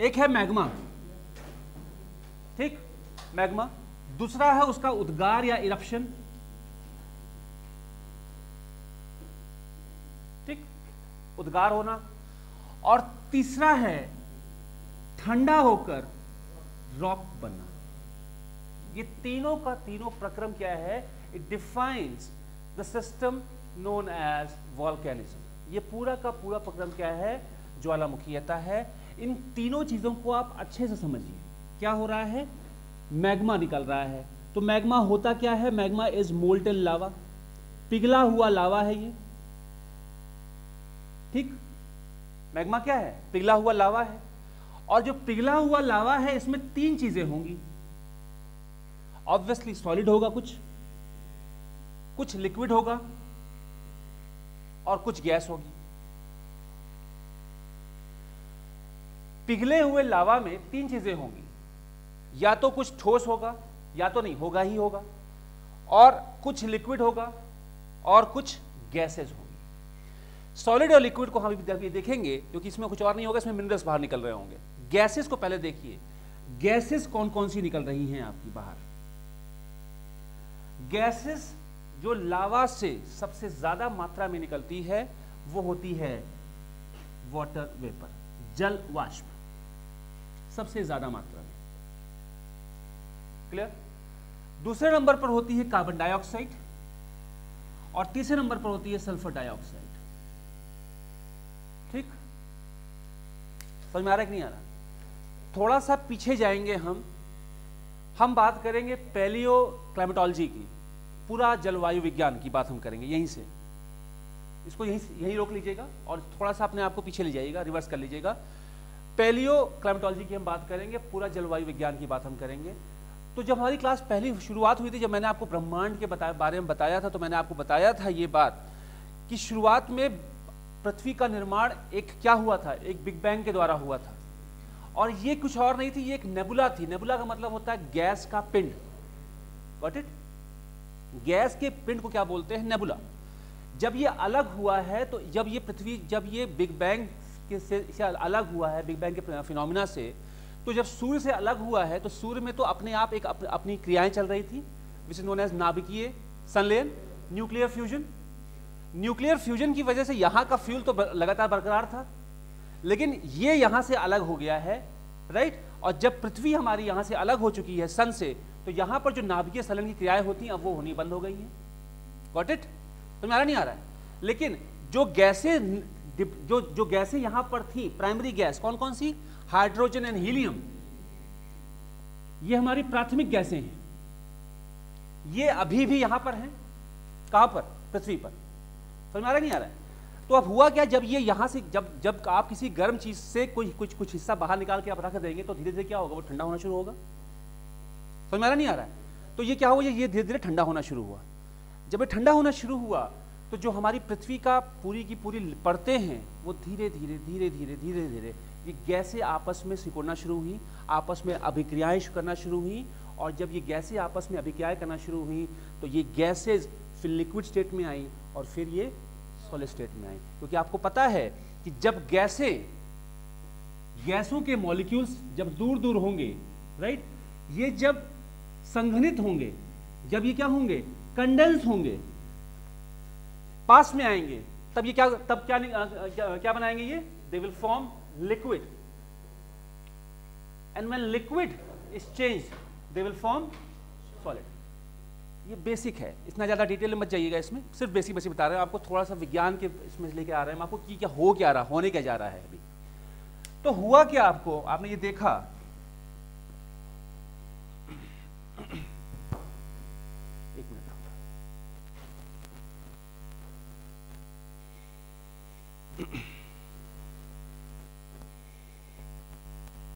एक है मैग्मा, ठीक, मैग्मा। दूसरा है उसका उद्गार या इरप्शन, ठीक, उद्गार होना। और तीसरा है ठंडा होकर रॉक बनना। ये तीनों का तीनों प्रक्रम क्या है? It defines the system known as volcanism. ये पूरा का पूरा प्रक्रम क्या है? ज्वालामुखीयता है। इन तीनों चीजों को आप अच्छे से समझिए। क्या हो रहा है? मैग्मा निकल रहा है। तो मैग्मा होता क्या है? मैग्मा इज मोल्टन लावा, पिघला हुआ लावा है ये, ठीक। मैग्मा क्या है? पिघला हुआ लावा है। और जो पिघला हुआ लावा है इसमें तीन चीजें होंगी। ऑब्वियसली सॉलिड होगा, कुछ लिक्विड होगा और कुछ गैस होगी। पिघले हुए लावा में तीन चीजें होंगी, या तो कुछ ठोस होगा, या तो नहीं होगा ही होगा, और कुछ लिक्विड होगा और कुछ गैसेस होंगी। सॉलिड और लिक्विड को हम अभी देखेंगे, क्योंकि इसमें कुछ और नहीं होगा, इसमें मिनरल्स बाहर निकल रहे होंगे। गैसेस को पहले देखिए, गैसेस कौन कौन सी निकल रही हैं आपकी बाहर। गैसेस जो लावा से सबसे ज्यादा मात्रा में निकलती है वो होती है वाटर वेपर, जल वाष्प, सबसे ज्यादा मात्रा में। क्लियर? दूसरे नंबर पर होती है कार्बन डाइऑक्साइड और तीसरे नंबर पर होती है सल्फर डाइऑक्साइड, ठीक। समझ में आ रहा है कि नहीं आ रहा? थोड़ा सा पीछे जाएंगे हम बात करेंगे पैलियो क्लाइमेटोलॉजी की, पूरा जलवायु विज्ञान की बात हम करेंगे यहीं से। इसको यहीं रोक लीजिएगा और थोड़ा सा अपने आप को पीछे ले जाइएगा, रिवर्स कर लीजिएगा। पैलियो क्लाइमेटोलॉजी की हम बात करेंगे, पूरा जलवायु विज्ञान की बात हम करेंगे। तो जब हमारी क्लास पहली शुरुआत हुई थी, जब मैंने आपको ब्रह्मांड के बारे में बताया था, तो मैंने आपको बताया था ये बात कि शुरुआत में पृथ्वी का निर्माण एक क्या हुआ था? एक बिग बैंग के द्वारा हुआ था। और ये कुछ और नहीं थी, ये एक नेबुला थी। नेबुला का मतलब होता है गैस का पिंड। Got it? गैस के पिंड को क्या बोलते हैं? नेबुला। जब ये अलग हुआ है, तो जब ये पृथ्वी, जब ये बिग बैंग से अलग हुआ है, बिग बैंग के फिनोमिना से, तो जब सूर्य से अलग हुआ है, तो सूर्य में तो अपने आप एक अपनी क्रियाएं चल रही थी, विच इज नोन एज नाभिकीय संलयन, न्यूक्लियर फ्यूजन। न्यूक्लियर फ्यूजन की वजह से यहां का फ्यूल तो लगातार बरकरार था, लेकिन ये यहां से अलग हो गया है, राइट। और जब पृथ्वी हमारी यहां से अलग हो चुकी है सन से, तो यहां पर जो नाभिकीय संलयन की क्रियाएं होती हैं अब वो होनी बंद हो गई हैं। Got it? तो मेरा नहीं आ रहा है। लेकिन जो गैसें यहां पर थी, प्राइमरी गैस कौन कौन सी? हाइड्रोजन एंड हीलियम, ये हमारी प्राथमिक गैसें हैं। ये अभी भी यहां पर हैं। कहां पर? पृथ्वी पर। समझ में आ रहा नहीं आ रहा है? तो अब हुआ क्या, जब ये यहां से जब आप किसी गर्म चीज से कुछ हिस्सा बाहर निकाल के आप रख देंगे, तो धीरे धीरे क्या होगा? वो ठंडा होना शुरू होगा। समझ में आ रहा नहीं आ रहा है? तो ये क्या हुआ? ये धीरे धीरे ठंडा होना शुरू हुआ। जब ये ठंडा होना शुरू हुआ, तो जो हमारी पृथ्वी का पूरी की पूरी परतें हैं, वो धीरे धीरे धीरे धीरे धीरे धीरे ये गैसें आपस में सिकुड़ना शुरू हुई, आपस में अभिक्रियाएं करना शुरू हुई। और जब ये गैसें आपस में अभिक्रियाएं करना शुरू हुई, तो ये गैसेज फिर लिक्विड स्टेट में आई और फिर ये सॉलिड स्टेट में आई। क्योंकि आपको पता है कि जब गैसों के मॉलिक्यूल्स जब दूर दूर होंगे, राइट, ये जब संघनित होंगे, जब ये क्या होंगे? कंडेंस होंगे, पास में आएंगे, तब ये क्या बनाएंगे? ये they will form liquid, and when liquid is changed they will form solid. ये बेसिक है, इतना ज्यादा डिटेल में मत जाइएगा, इसमें सिर्फ बेसिक बता रहे हैं आपको, थोड़ा सा विज्ञान के इसमें लेके आ रहे हैं आपको कि क्या हो क्या रहा, होने क्या जा रहा है अभी। तो हुआ क्या? आपने ये देखा, एक मिनट,